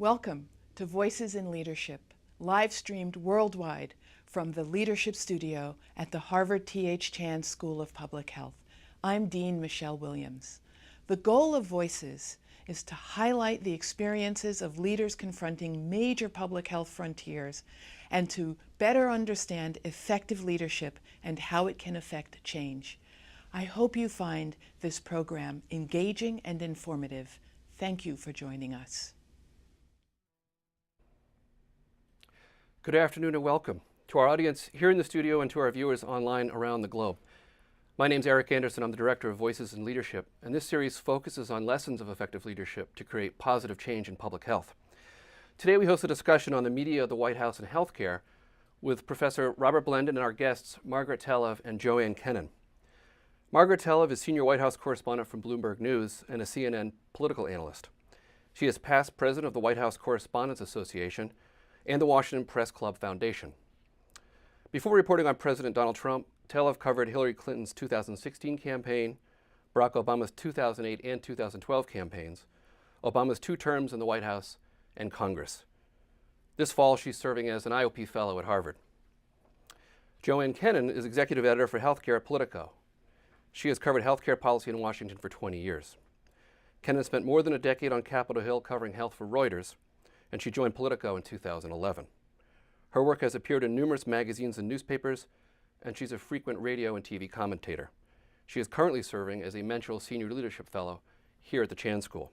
Welcome to Voices in Leadership, live streamed worldwide from the Leadership Studio at the Harvard T.H. Chan School of Public Health. I'm Dean Michelle Williams. The goal of Voices is to highlight the experiences of leaders confronting major public health frontiers and to better understand effective leadership and how it can affect change. I hope you find this program engaging and informative. Thank you for joining us. Good afternoon and welcome to our audience here in the studio and to our viewers online around the globe. My name's Eric Anderson. I'm the Director of Voices in Leadership, and this series focuses on lessons of effective leadership to create positive change in public health. Today we host a discussion on the media, the White House, and healthcare with Professor Robert Blendon and our guests, Margaret Talev and Joanne Kenen. Margaret Talev is Senior White House Correspondent from Bloomberg News and a CNN political analyst. She is past President of the White House Correspondents Association and the Washington Press Club Foundation. Before reporting on President Donald Trump, Talev covered Hillary Clinton's 2016 campaign, Barack Obama's 2008 and 2012 campaigns, Obama's 2 terms in the White House and Congress. This fall, she's serving as an IOP Fellow at Harvard. Joanne Kenen is Executive Editor for Healthcare at POLITICO. She has covered healthcare policy in Washington for 20 years. Kenen spent more than a decade on Capitol Hill covering health for Reuters, and she joined POLITICO in 2011. Her work has appeared in numerous magazines and newspapers, and she's a frequent radio and TV commentator. She is currently serving as a Menschel Senior Leadership Fellow here at the Chan School.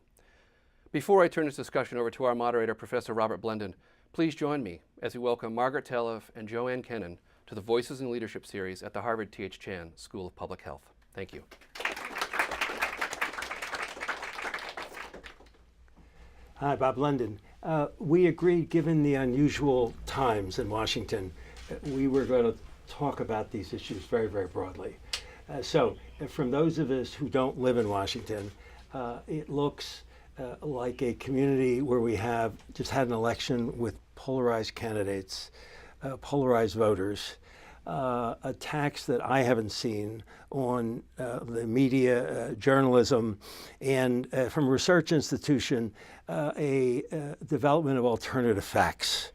Before I turn this discussion over to our moderator, Professor Robert Blendon, please join me as we welcome Margaret Talev and Joanne Kenen to the Voices in Leadership series at the Harvard T.H. Chan School of Public Health. Thank you. Hi, Bob Blendon. We agreed, given the unusual times in Washington, we were going to talk about these issues very, very broadly. So from those of us who don't live in Washington, it looks like a community where we have just had an election with polarized candidates, polarized voters, attacks that I haven't seen on the media, journalism, and from a research institution, a development of alternative facts.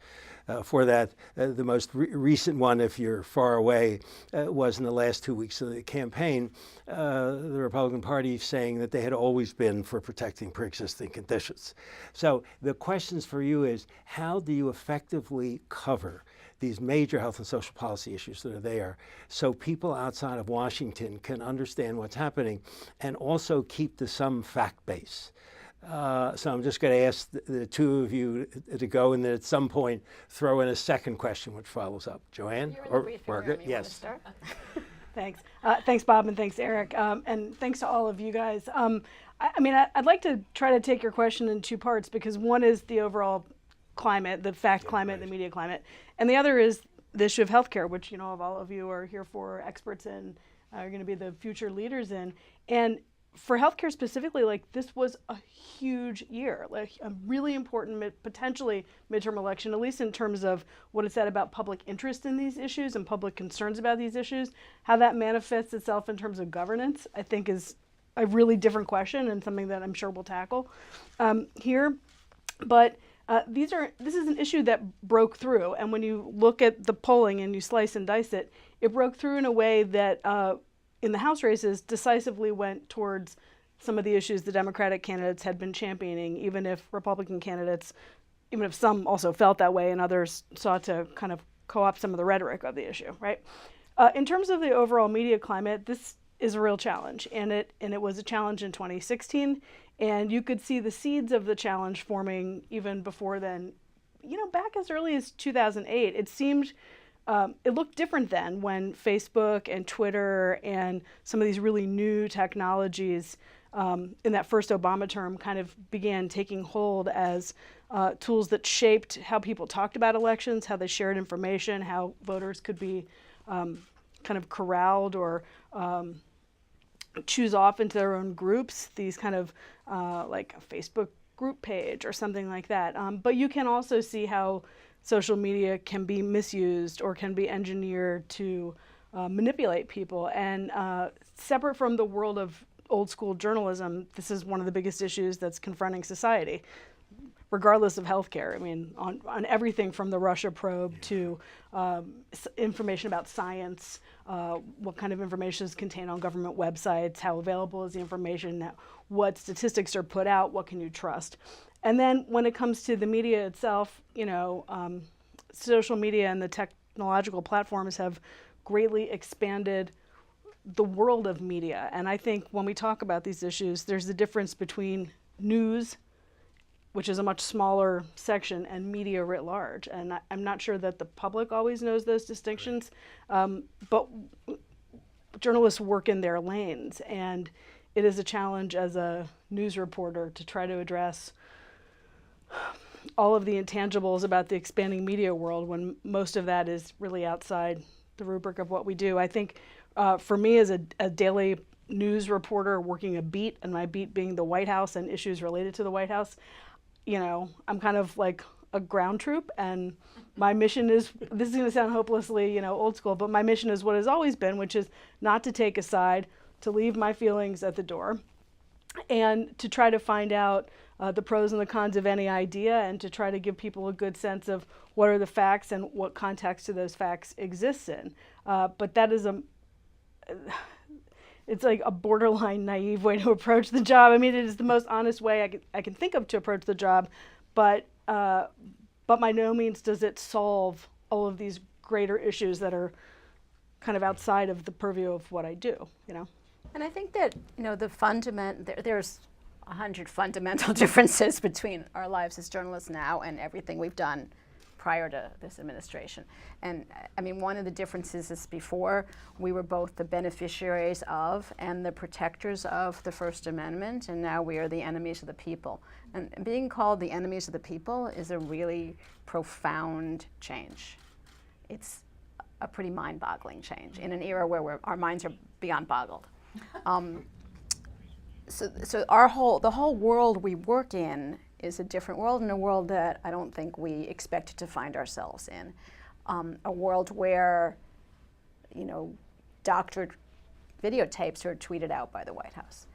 For that, the most recent one, if you're far away, was in the last 2 weeks of the campaign, the Republican Party saying that they had always been for protecting pre-existing conditions. So the questions for you is, how do you effectively cover these major health and social policy issues that are there so people outside of Washington can understand what's happening and also keep to some fact base? So I'm just going to ask the two of you to go and then at some point throw in a second question which follows up. Joanne or Margaret? Yes. Thanks. Thanks, Bob, and thanks, Eric. And thanks to all of you guys. I'd like to try to take your question in 2 parts because one is the overall climate, the fact climate, the media climate, and the other is the issue of healthcare, which all of you are here for, experts in, are going to be the future leaders in. And for healthcare specifically, this was a huge year, a really important, potentially midterm election, at least in terms of what it said about public interest in these issues and public concerns about these issues. How that manifests itself in terms of governance, I think, is a really different question and something that I'm sure we'll tackle here. But this is an issue that broke through, and when you look at the polling and you slice and dice it, it broke through in a way that in the House races decisively went towards some of the issues the Democratic candidates had been championing, even if Republican candidates, even if some also felt that way and others sought to kind of co-opt some of the rhetoric of the issue, right? In terms of the overall media climate, this is a real challenge, and it was a challenge in 2016, and you could see the seeds of the challenge forming even before then. Back as early as 2008, it seemed it looked different then when Facebook and Twitter and some of these really new technologies in that first Obama term kind of began taking hold as tools that shaped how people talked about elections, how they shared information, how voters could be kind of corralled or choose off into their own groups, these kind of like a Facebook group page or something like that. But you can also see how social media can be misused or can be engineered to manipulate people. And separate from the world of old school journalism, this is one of the biggest issues that's confronting society. regardless of healthcare. I mean, on everything from the Russia probe to information about science, what kind of information is contained on government websites, how available is the information, what statistics are put out, what can you trust. And then when it comes to the media itself, social media and the technological platforms have greatly expanded the world of media. And I think when we talk about these issues, there's the difference between news, which is a much smaller section, and media writ large. And I'm not sure that the public always knows those distinctions, but journalists work in their lanes. And it is a challenge as a news reporter to try to address all of the intangibles about the expanding media world when most of that is really outside the rubric of what we do. I think for me as a daily news reporter working a beat, and my beat being the White House and issues related to the White House, I'm kind of like a ground troop, and my mission is, this is going to sound hopelessly, old school, but my mission is what has always been, which is not to take a side, to leave my feelings at the door, and to try to find out the pros and the cons of any idea, and to try to give people a good sense of what are the facts and what context do those facts exist in. But that is it's like a borderline naive way to approach the job. I mean, it is the most honest way I can think of to approach the job, but by no means does it solve all of these greater issues that are kind of outside of the purview of what I do, And I think that, there's 100 fundamental differences between our lives as journalists now and everything we've done prior to this administration. And I mean, one of the differences is before we were both the beneficiaries of and the protectors of the First Amendment, and now we are the enemies of the people. And being called the enemies of the people is a really profound change. It's a pretty mind-boggling change in an era where our minds are beyond boggled. So the whole world we work in is a different world, and a world that I don't think we expected to find ourselves in. A world where, doctored videotapes are tweeted out by the White House.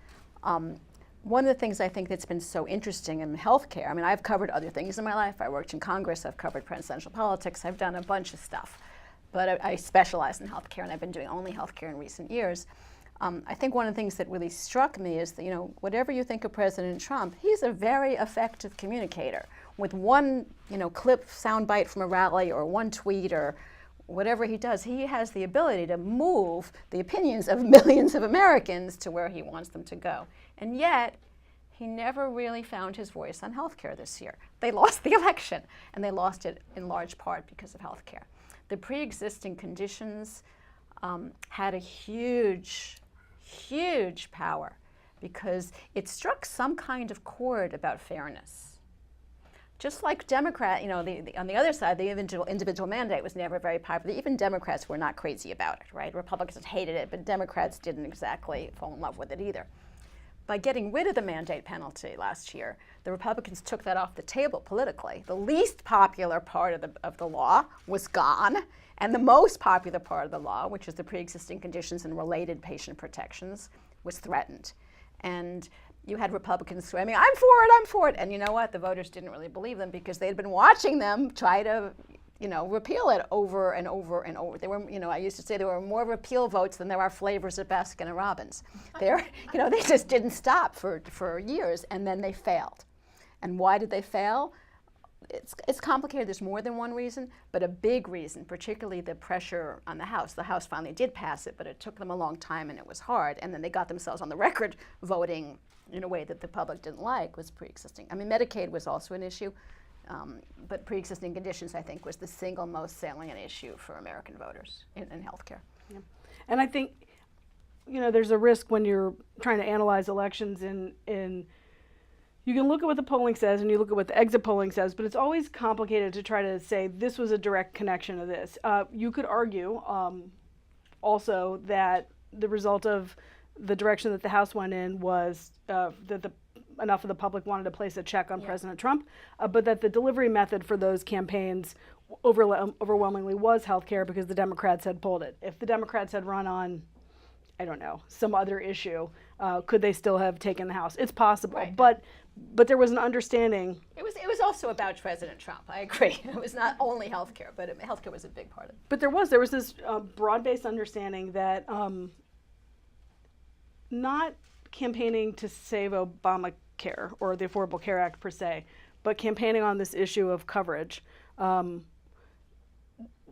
One of the things I think that's been so interesting in healthcare, I mean, I've covered other things in my life. I worked in Congress, I've covered presidential politics, I've done a bunch of stuff. But I specialize in healthcare, and I've been doing only healthcare in recent years. I think one of the things that really struck me is that, whatever you think of President Trump, he's a very effective communicator. With one, clip, soundbite from a rally, or one tweet, or whatever he does, he has the ability to move the opinions of millions of Americans to where he wants them to go. And yet, he never really found his voice on healthcare this year. They lost the election, and they lost it in large part because of healthcare. The pre-existing conditions had a huge power because it struck some kind of chord about fairness. Just like Democrat, on the other side, the individual mandate was never very popular. Even Democrats were not crazy about it, right? Republicans hated it, but Democrats didn't exactly fall in love with it either. By getting rid of the mandate penalty last year, the Republicans took that off the table politically. The least popular part of the law was gone, and the most popular part of the law, which is the pre-existing conditions and related patient protections, was threatened. And you had Republicans screaming, I'm for it, and you know what? The voters didn't really believe them because they'd been watching them try to repeal it over and over and over. There were, I used to say there were more repeal votes than there are flavors of Baskin and Robbins. They just didn't stop for years, and then they failed. And why did they fail? It's complicated. There's more than one reason, but a big reason, particularly the pressure on the House. The House finally did pass it, but it took them a long time and it was hard. And then they got themselves on the record voting in a way that the public didn't like, was pre-existing. I mean, Medicaid was also an issue. But pre-existing conditions, I think, was the single most salient issue for American voters in healthcare. Yeah. And I think, there's a risk when you're trying to analyze elections in you can look at what the polling says and you look at what the exit polling says, but it's always complicated to try to say this was a direct connection to this. You could argue also that the result of the direction that the House went in was that enough of the public wanted to place a check on President Trump, but that the delivery method for those campaigns overwhelmingly was healthcare because the Democrats had pulled it. If the Democrats had run on I don't know, some other issue, could they still have taken the House? It's possible, Right. but there was an understanding. It was also about President Trump. I agree. It was not only healthcare, but healthcare was a big part of it. But there was this broad-based understanding that not campaigning to save Obamacare or the Affordable Care Act per se, but campaigning on this issue of coverage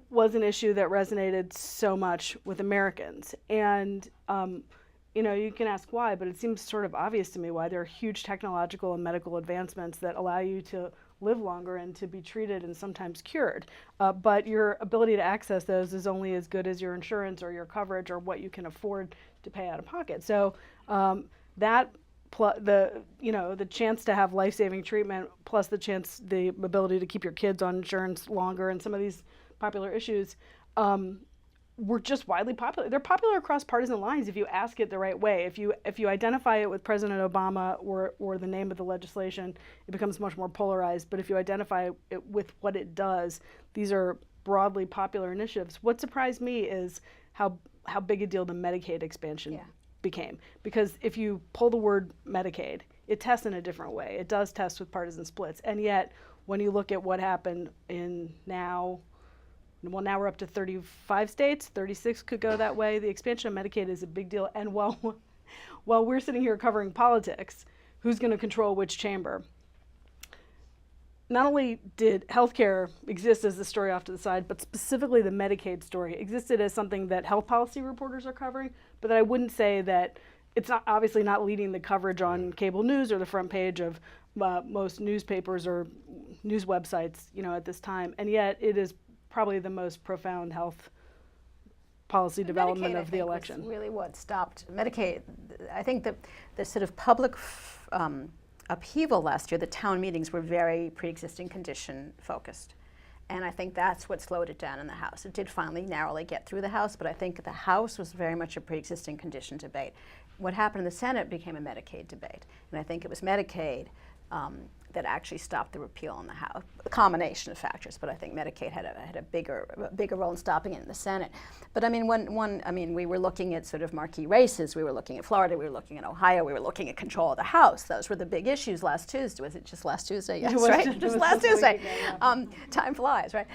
was an issue that resonated so much with Americans. And you can ask why, but it seems sort of obvious to me why. There are huge technological and medical advancements that allow you to live longer and to be treated and sometimes cured. But your ability to access those is only as good as your insurance or your coverage or what you can afford to pay out of pocket. So the chance to have life-saving treatment plus the ability to keep your kids on insurance longer and some of these popular issues were just widely popular. They're popular across partisan lines if you ask it the right way. If you identify it with President Obama or the name of the legislation, it becomes much more polarized. But if you identify it with what it does, these are broadly popular initiatives. What surprised me is how big a deal the Medicaid expansion became. Because if you pull the word Medicaid, it tests in a different way. It does test with partisan splits. And yet, when you look at what happened now we're up to 35 states, 36 could go that way. The expansion of Medicaid is a big deal. And while we're sitting here covering politics, who's going to control which chamber? Not only did healthcare exist as the story off to the side, but specifically the Medicaid story existed as something that health policy reporters are covering, but that I wouldn't say that it's obviously not leading the coverage on cable news or the front page of most newspapers or news websites, at this time. And yet it is probably the most profound health policy development of the election. Was really what stopped Medicaid. I think that the sort of public upheaval last year, the town meetings were very pre-existing condition focused. And I think that's what slowed it down in the House. It did finally narrowly get through the House, but I think the House was very much a pre-existing condition debate. What happened in the Senate became a Medicaid debate. And I think it was Medicaid that actually stopped the repeal in the House. A combination of factors, but I think Medicaid had a bigger role in stopping it in the Senate. But I mean, we were looking at sort of marquee races. We were looking at Florida. We were looking at Ohio. We were looking at control of the House. Those were the big issues last Tuesday. Was it just last Tuesday? Yes, right. Just last Tuesday. Time flies, right?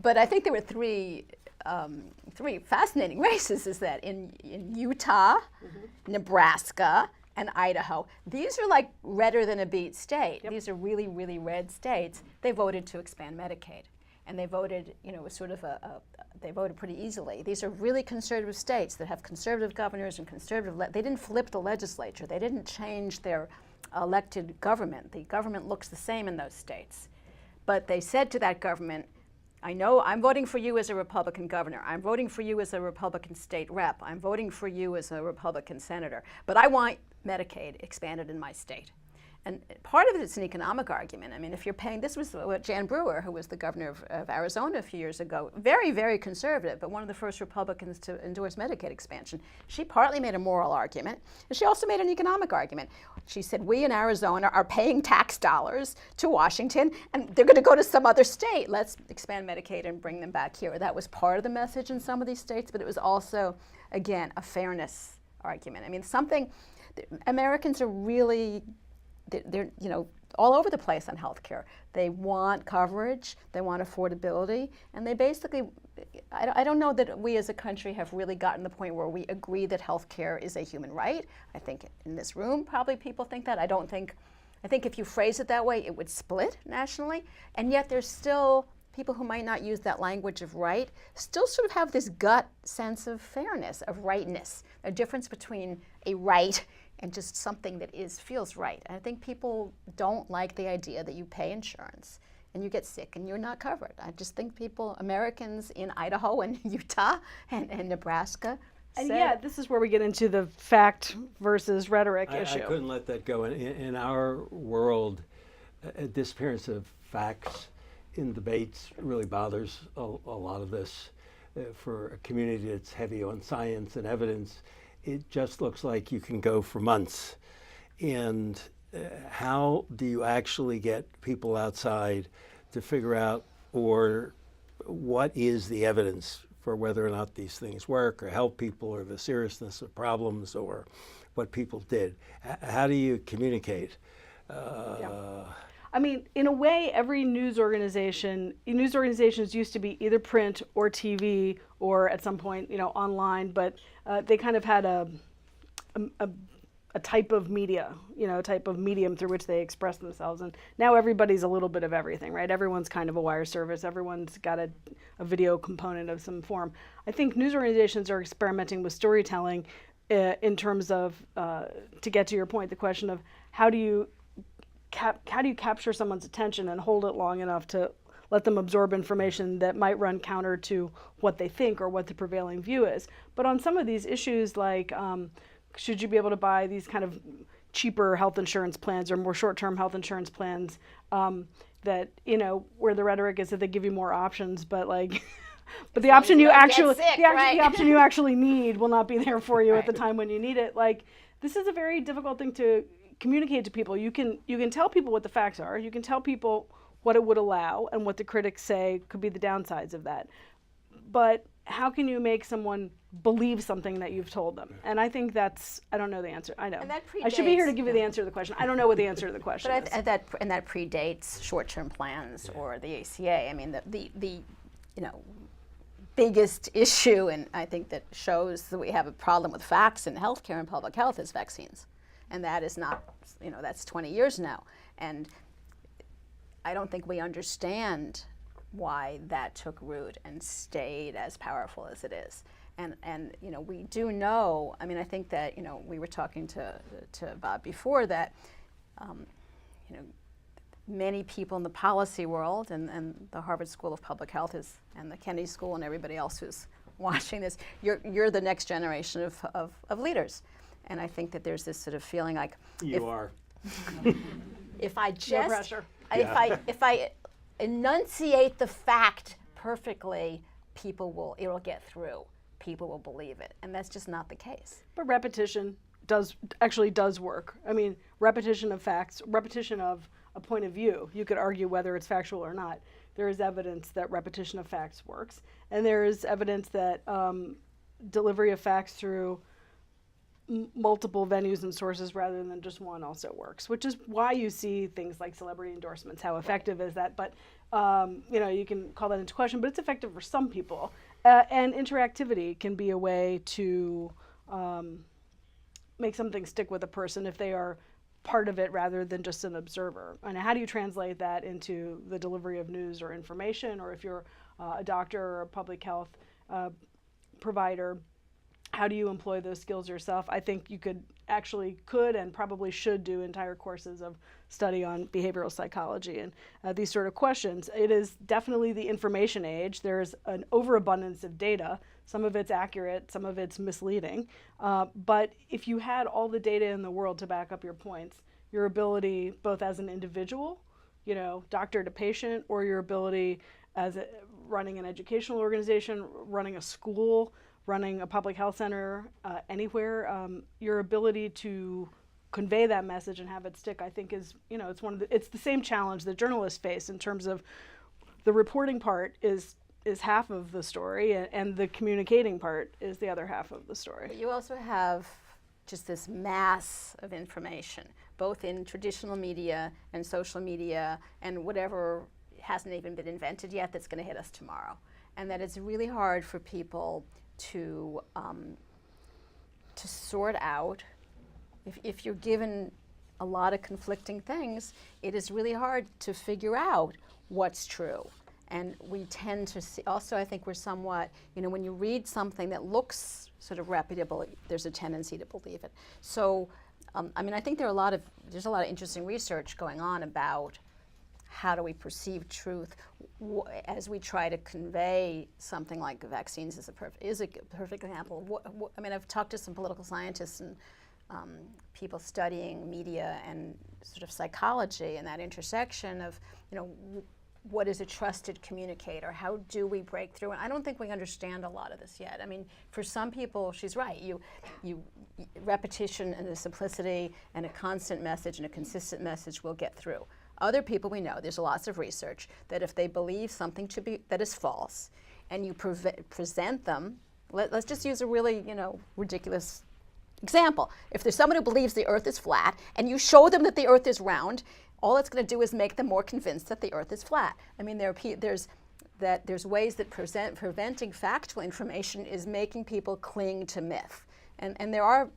But I think there were three fascinating races. Is that in Utah, Nebraska, and Idaho. These are like redder than a beet state. Yep. These are really, really red states. They voted to expand Medicaid. And they voted, they voted pretty easily. These are really conservative states that have conservative governors and they didn't flip the legislature. They didn't change their elected government. The government looks the same in those states. But they said to that government, I know I'm voting for you as a Republican governor. I'm voting for you as a Republican state rep. I'm voting for you as a Republican senator. But I want Medicaid expanded in my state. And part of it is an economic argument. I mean, if you're paying, this was what Jan Brewer, who was the governor of Arizona a few years ago, very, very conservative, but one of the first Republicans to endorse Medicaid expansion. She partly made a moral argument, and she also made an economic argument. She said, we in Arizona are paying tax dollars to Washington, and they're going to go to some other state. Let's expand Medicaid and bring them back here. That was part of the message in some of these states, but it was also, again, a fairness argument. I mean, Americans are really, they're all over the place on healthcare. They want coverage, they want affordability, and they basically, I don't know that we as a country have really gotten to the point where we agree that healthcare is a human right. I think in this room probably people think that. I think if you phrase it that way, it would split nationally, and yet there's still people who might not use that language of right, still sort of have this gut sense of fairness, of rightness, a difference between a right and just something that feels right. And I think people don't like the idea that you pay insurance and you get sick and you're not covered. I just think Americans in Idaho and Utah and Nebraska and this is where we get into the fact versus rhetoric issue. I couldn't let that go. In our world, a disappearance of facts in debates really bothers a lot of this. For a community that's heavy on science and evidence, it just looks like you can go for months. And how do you actually get people outside to figure out, or what is the evidence for whether or not these things work or help people or the seriousness of problems or what people did. How do you communicate? I mean, in a way, every news organizations used to be either print or TV or at some point, online, but they kind of had a type of media, a type of medium through which they express themselves. And now everybody's a little bit of everything, right? Everyone's kind of a wire service. Everyone's got a video component of some form. I think news organizations are experimenting with storytelling in terms of, to get to your point, the question of how do you capture someone's attention and hold it long enough to let them absorb information that might run counter to what they think or what the prevailing view is. But on some of these issues, like should you be able to buy these kind of cheaper health insurance plans or more short-term health insurance plans that, where the rhetoric is that they give you more options, but but the option you actually the option you actually need will not be there for you at the time when you need it. This is a very difficult thing to communicate to people. You can tell people what the facts are. You can tell people what it would allow and what the critics say could be the downsides of that. But how can you make someone believe something that you've told them? And I think I don't know the answer. I know. I should be here to give you the answer to the question. I don't know what the answer to the question is. But that predates short-term plans or the ACA. I mean, the biggest issue, and I think that shows that we have a problem with facts in healthcare and public health, is vaccines. And that is not, that's 20 years now. And I don't think we understand why that took root and stayed as powerful as it is. And we do know, I mean, I think that, we were talking to Bob before that, many people in the policy world and the Harvard School of Public Health and the Kennedy School and everybody else who's watching this, you're the next generation of leaders. And I think that there's this sort of feeling like if I just if I enunciate the fact perfectly, it'll get through. People will believe it, and that's just not the case. But repetition does work. I mean, repetition of facts, repetition of a point of view. You could argue whether it's factual or not. There is evidence that repetition of facts works, and there is evidence that delivery of facts through multiple venues and sources rather than just one also works, which is why you see things like celebrity endorsements. How effective is that? But you can call that into question, but it's effective for some people. And interactivity can be a way to make something stick with a person if they are part of it rather than just an observer. And how do you translate that into the delivery of news or information, or if you're a doctor or a public health provider, how do you employ those skills yourself? I think you could and probably should do entire courses of study on behavioral psychology and these sort of questions. It is definitely the information age. There's an overabundance of data. Some of it's accurate, some of it's misleading. But if you had all the data in the world to back up your points, your ability both as an individual, doctor to patient, or your ability as running an educational organization, running a school, running a public health center, anywhere, your ability to convey that message and have it stick, I think is, it's the same challenge that journalists face in terms of the reporting part is half of the story and the communicating part is the other half of the story. But you also have just this mass of information, both in traditional media and social media and whatever hasn't even been invented yet that's going to hit us tomorrow. And that it's really hard for people to sort out. If you're given a lot of conflicting things, it is really hard to figure out what's true. And we tend to see, also I think we're somewhat, when you read something that looks sort of reputable, there's a tendency to believe it. So, I think there's a lot of interesting research going on about how do we perceive truth as we try to convey something like vaccines is a perfect example. I've talked to some political scientists and people studying media and sort of psychology and that intersection of, what is a trusted communicator? How do we break through? And I don't think we understand a lot of this yet. I mean, for some people, she's right. You repetition and the simplicity and a constant message and a consistent message will get through. Other people we know, there's lots of research, that if they believe something that is false, and you present them, let's just use a really, ridiculous example. If there's someone who believes the earth is flat and you show them that the earth is round, all it's going to do is make them more convinced that the earth is flat. I mean, there's ways that preventing factual information is making people cling to myth. And there are,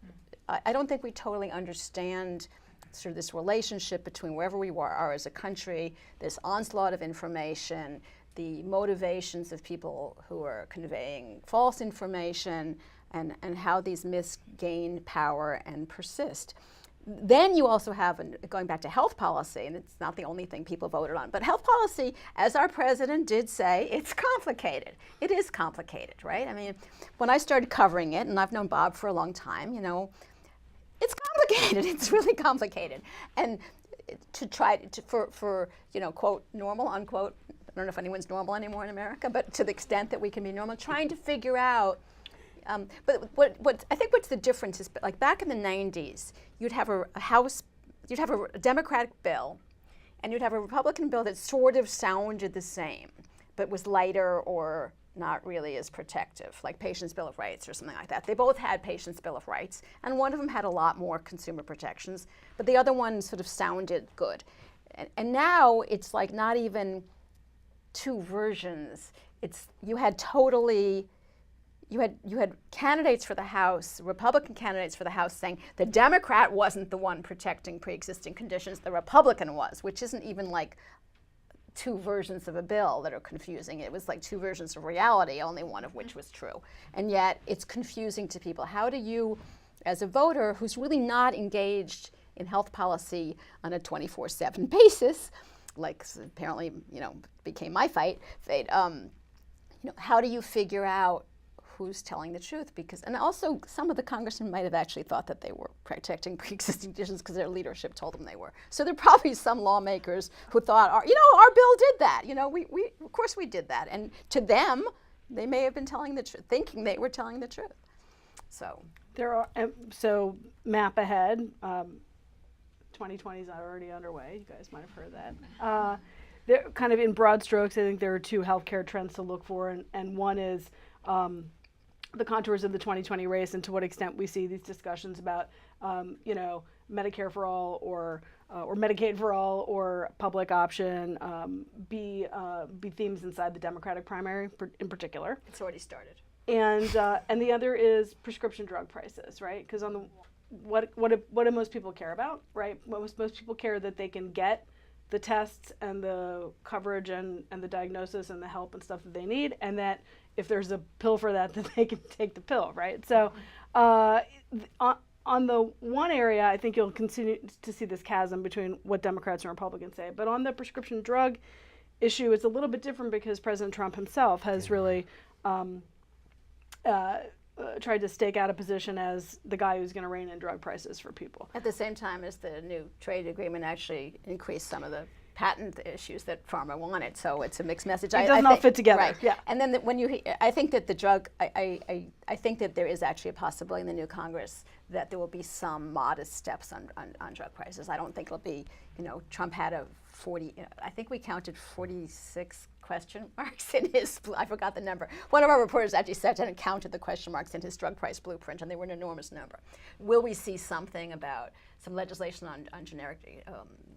I don't think we totally understand sort of this relationship between wherever we are as a country, this onslaught of information, the motivations of people who are conveying false information, and how these myths gain power and persist. Then you also have, going back to health policy, and it's not the only thing people voted on, but health policy, as our president did say, it's complicated. It is complicated, right? I mean, when I started covering it, and I've known Bob for a long time, it's complicated. It's really complicated. And to try to, for quote, normal, unquote, I don't know if anyone's normal anymore in America, but to the extent that we can be normal, trying to figure out. But what I think what's the difference is, like back in the 90s, you'd have a Democratic bill, and you'd have a Republican bill that sort of sounded the same, but was lighter or not really as protective, like Patients' Bill of Rights or something like that. They both had Patients' Bill of Rights, and one of them had a lot more consumer protections, but the other one sort of sounded good. And now it's like not even two versions. You had candidates for the House, Republican candidates for the House, saying the Democrat wasn't the one protecting pre-existing conditions, the Republican was, which isn't even like two versions of a bill that are confusing. It was like two versions of reality, only one of which was true. And yet it's confusing to people. How do you, as a voter who's really not engaged in health policy on a 24/7 basis, like apparently, became my fate, how do you figure out who's telling the truth? And also some of the congressmen might have actually thought that they were protecting pre-existing conditions because their leadership told them they were. So there are probably some lawmakers who thought, our bill did that. We of course we did that. And to them, they may have been telling the truth, thinking they were telling the truth. So so map ahead. 2020 is already underway. You guys might have heard that. They're kind of in broad strokes. I think there are two healthcare trends to look for, and one is the contours of the 2020 race and to what extent we see these discussions about, Medicare for all or Medicaid for all or public option be themes inside the Democratic primary in particular. It's already started. And the other is prescription drug prices, right? Because on the what do most people care about, right? Most people care that they can get the tests and the coverage and the diagnosis and the help and stuff that they need, and that if there's a pill for that they can take the pill, right? So on the one area, I think you'll continue to see this chasm between what Democrats and Republicans say. But on the prescription drug issue, it's a little bit different because President Trump himself has really tried to stake out a position as the guy who's going to rein in drug prices for people. At the same time as the new trade agreement actually increased some of the patent issues that pharma wanted, so it's a mixed message. It doesn't all fit together. Right. Yeah. And then I think that the drug, I think that there is actually a possibility in the new Congress that there will be some modest steps on drug prices. I don't think it'll be, Trump had I think we counted 46 question marks in his, I forgot the number. One of our reporters actually sat down and counted the question marks in his drug price blueprint, and they were an enormous number. Will we see something about some legislation on generic,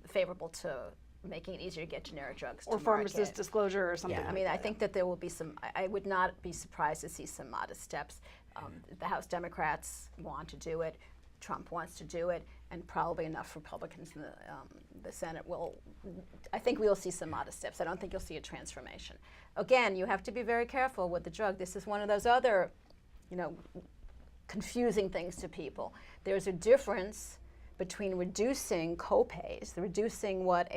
favorable to making it easier to get generic drugs to or market? pharmacist disclosure or something. Yeah, I mean, I think that there will be some, I would not be surprised to see some modest steps. The House Democrats want to do it, Trump wants to do it, and probably enough Republicans in the Senate will, I think we'll see some modest steps. I don't think you'll see a transformation. Again, you have to be very careful with the drug. This is one of those other, confusing things to people. There's a difference between reducing co-pays, reducing what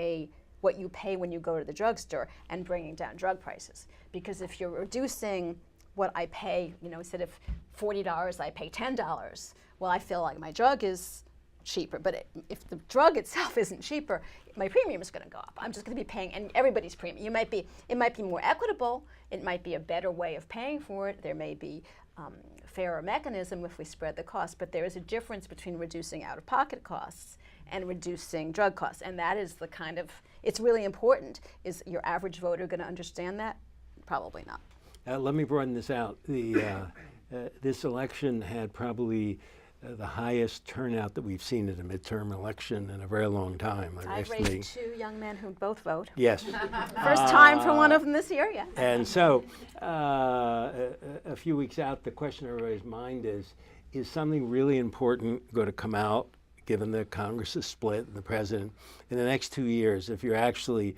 you pay when you go to the drugstore, and bringing down drug prices. Because if you're reducing what I pay, instead of $40, I pay $10. Well, I feel like my drug is cheaper, but if the drug itself isn't cheaper, my premium is going to go up. I'm just going to be paying, and everybody's premium. It might be more equitable. It might be a better way of paying for it. There may be fairer mechanism if we spread the cost, but there is a difference between reducing out-of-pocket costs and reducing drug costs, and that is the kind of, it's really important. Is your average voter going to understand that? Probably not. Let me broaden this out. This election had probably the highest turnout that we've seen at a midterm election in a very long time. I've raised 2 young men who both vote. Yes. First time for one of them this year, yeah. And so, a few weeks out, the question in everybody's mind is something really important going to come out, given the Congress is split and the president, in the next 2 years? If you're actually,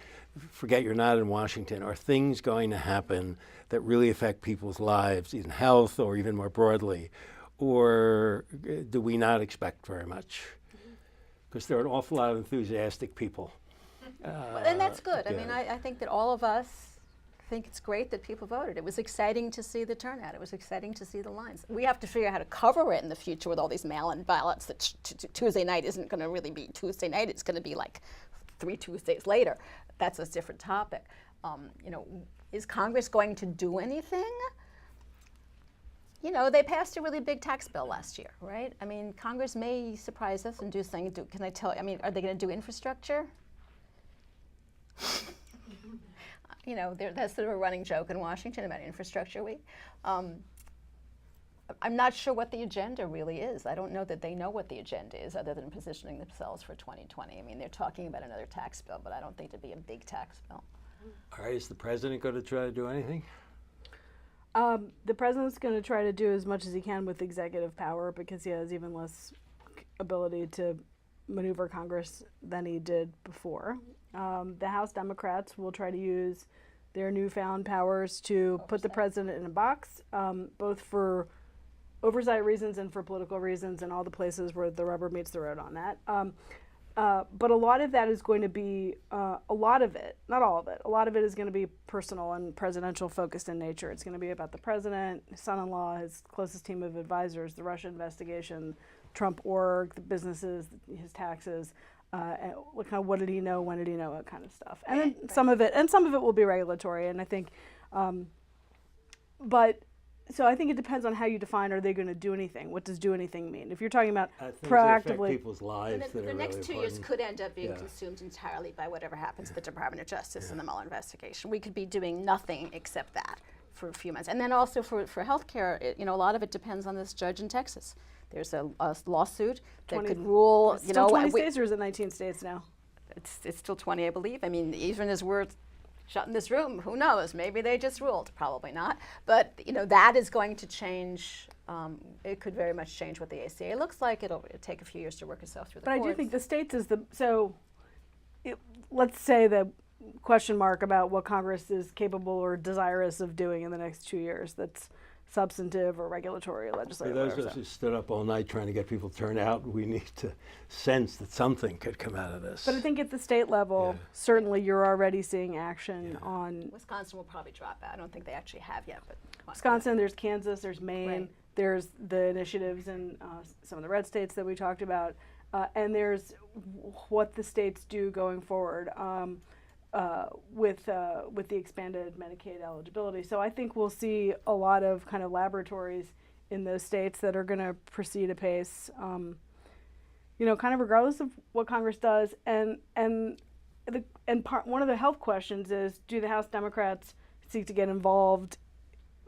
forget you're not in Washington, are things going to happen that really affect people's lives, in health or even more broadly? Or do we not expect very much? Because there are an awful lot of enthusiastic people. And that's good. yeah. I mean, I think that all of us think it's great that people voted. It was exciting to see the turnout. It was exciting to see the lines. We have to figure out how to cover it in the future with all these mail-in ballots that Tuesday night isn't going to really be Tuesday night. It's going to be like 3 Tuesdays later. That's a different topic. Is Congress going to do anything? They passed a really big tax bill last year, right? I mean, Congress may surprise us and do something. Can I tell you, are they going to do infrastructure? That's sort of a running joke in Washington about Infrastructure Week. I'm not sure what the agenda really is. I don't know that they know what the agenda is other than positioning themselves for 2020. I mean, they're talking about another tax bill, but I don't think it'd be a big tax bill. All right, is the president going to try to do anything? The president's going to try to do as much as he can with executive power because he has even less ability to maneuver Congress than he did before. The House Democrats will try to use their newfound powers to put the president in a box, both for oversight reasons and for political reasons and all the places where the rubber meets the road on that. But a lot of that is going to be, a lot of it, not all of it, a lot of it is going to be personal and presidential focused in nature. It's going to be about the president, his son-in-law, his closest team of advisors, the Russia investigation, Trump org, the businesses, his taxes, and what did he know, when did he know it kind of stuff. And then some of it will be regulatory. And I think, so I think it depends on how you define, are they going to do anything? What does do anything mean? If you're talking about proactively. People's lives the that are next really 2 years important. could end up being consumed entirely by whatever happens to the Department of Justice and the Mueller investigation. We could be doing nothing except that for a few months. And then also for healthcare, a lot of it depends on this judge in Texas. There's a lawsuit that could rule. It's still 20 states, or is it 19 states now? It's still 20, I believe. I mean, even as we're shut in this room, who knows? Maybe they just ruled. Probably not. But that is going to change. It could very much change what the ACA looks like. It'll take a few years to work itself through the courts. But I do think the states is let's say the question mark about what Congress is capable or desirous of doing in the next 2 years. That's substantive or regulatory or legislative. For those of us who stood up all night trying to get people to turn out, we need to sense that something could come out of this. But I think at the state level, certainly you're already seeing action on. Wisconsin will probably drop out. I don't think they actually have yet. But Wisconsin, there's Kansas, there's Maine, Right. there's the initiatives in some of the red states that we talked about, and there's what the states do going forward. With the expanded Medicaid eligibility. So I think we'll see a lot of kind of laboratories in those states that are going to proceed apace, kind of regardless of what Congress does. And one of the health questions is, do the House Democrats seek to get involved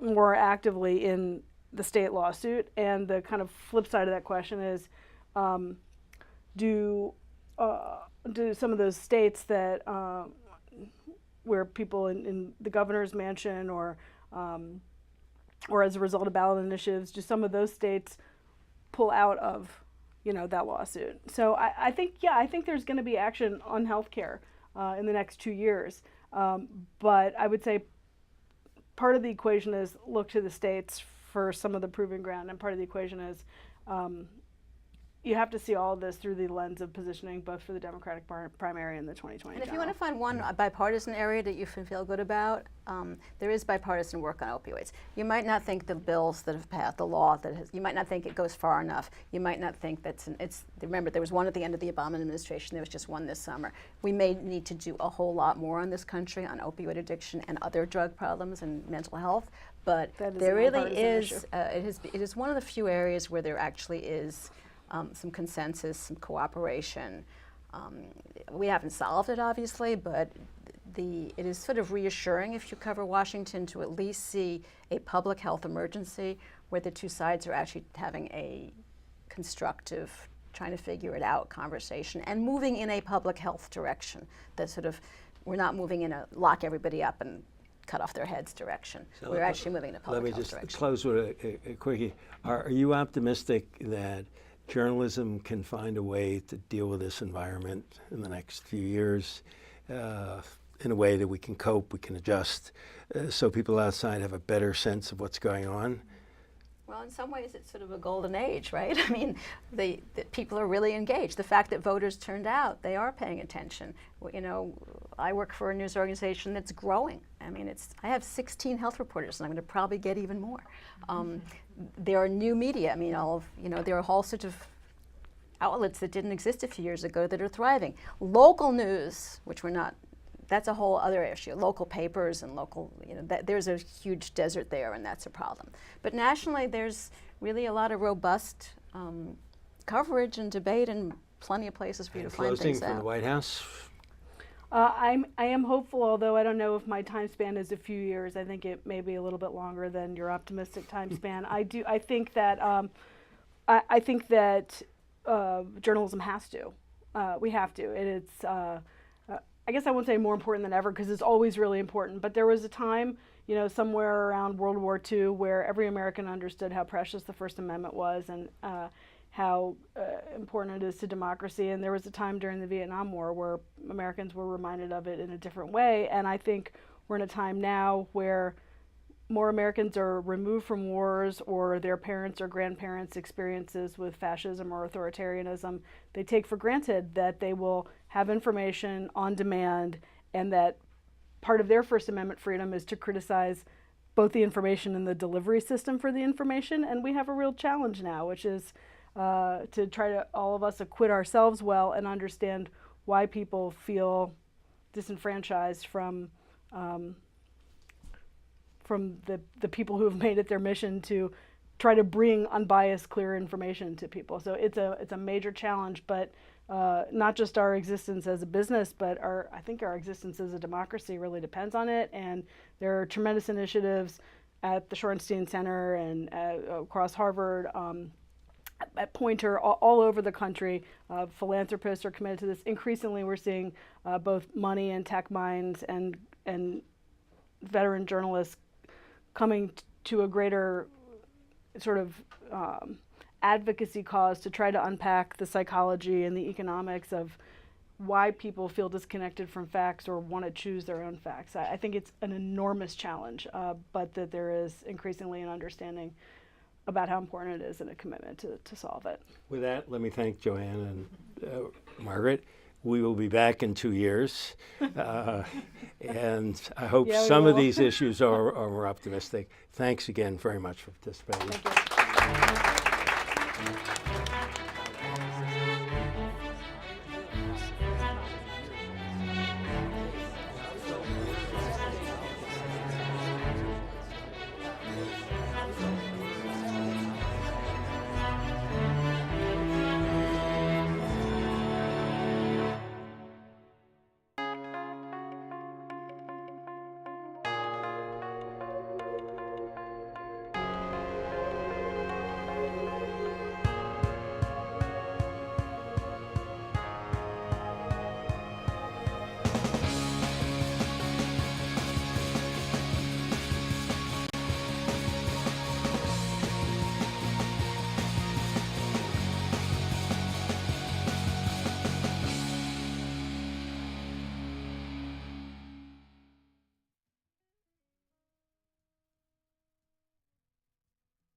more actively in the state lawsuit? And the kind of flip side of that question is, do some of those states that where people in the governor's mansion or as a result of ballot initiatives, do some of those states pull out of that lawsuit? So I think there's going to be action on healthcare in the next 2 years. But I would say part of the equation is look to the states for some of the proving ground, and part of the equation is you have to see all of this through the lens of positioning, both for the Democratic primary and the 2020 And if you general. want to find one bipartisan area that you feel good about, there is bipartisan work on opioids. You might not think the bills that have passed, the law that has, you might not think it goes far enough. You might not think remember, there was one at the end of the Obama administration, there was just one this summer. We may need to do a whole lot more in this country on opioid addiction and other drug problems and mental health, but there really is, it is one of the few areas where there actually is some consensus, some cooperation. We haven't solved it, obviously, but it is sort of reassuring if you cover Washington to at least see a public health emergency where the two sides are actually having a constructive, trying to figure it out conversation and moving in a public health direction. That sort of, we're not moving in a lock everybody up and cut off their heads direction. So we're actually moving in a public health direction. Let me just close with a quickie. Are you optimistic that journalism can find a way to deal with this environment in the next few years in a way that we can cope, we can adjust, so people outside have a better sense of what's going on? Well, in some ways, it's sort of a golden age, right? I mean, the people are really engaged. The fact that voters turned out, they are paying attention. You know, I work for a news organization that's growing. I mean, I have 16 health reporters, and I'm going to probably get even more. There are new media. I mean, there are a whole sort of outlets that didn't exist a few years ago that are thriving. Local news, which we're not. That's a whole other issue. Local papers and local, there's a huge desert there, and that's a problem. But nationally, there's really a lot of robust coverage and debate, and plenty of places for you to find things out. Closing from the White House. I am hopeful, although I don't know if my time span is a few years. I think it may be a little bit longer than your optimistic time span. I think that journalism has to. We have to. It's. I guess I won't say more important than ever because it's always really important. But there was a time, somewhere around World War II, where every American understood how precious the First Amendment was and how important it is to democracy. And there was a time during the Vietnam War where Americans were reminded of it in a different way. And I think we're in a time now where more Americans are removed from wars or their parents' or grandparents' experiences with fascism or authoritarianism. They take for granted that they will have information on demand and that part of their First Amendment freedom is to criticize both the information and the delivery system for the information. And we have a real challenge now, which is to try to, all of us, acquit ourselves well and understand why people feel disenfranchised from the people who have made it their mission to try to bring unbiased, clear information to people. So it's a major challenge, but not just our existence as a business, but I think our existence as a democracy really depends on it. And there are tremendous initiatives at the Shorenstein Center and across Harvard, at Poynter, all over the country. Philanthropists are committed to this. Increasingly, we're seeing both money and tech minds and veteran journalists coming to a greater sort of advocacy cause to try to unpack the psychology and the economics of why people feel disconnected from facts or want to choose their own facts. I think it's an enormous challenge, but that there is increasingly an understanding about how important it is and a commitment to solve it. With that, let me thank Joanne and Margaret. We will be back in 2 years, and I hope some of these issues are more optimistic. Thanks again very much for participating. Thank you.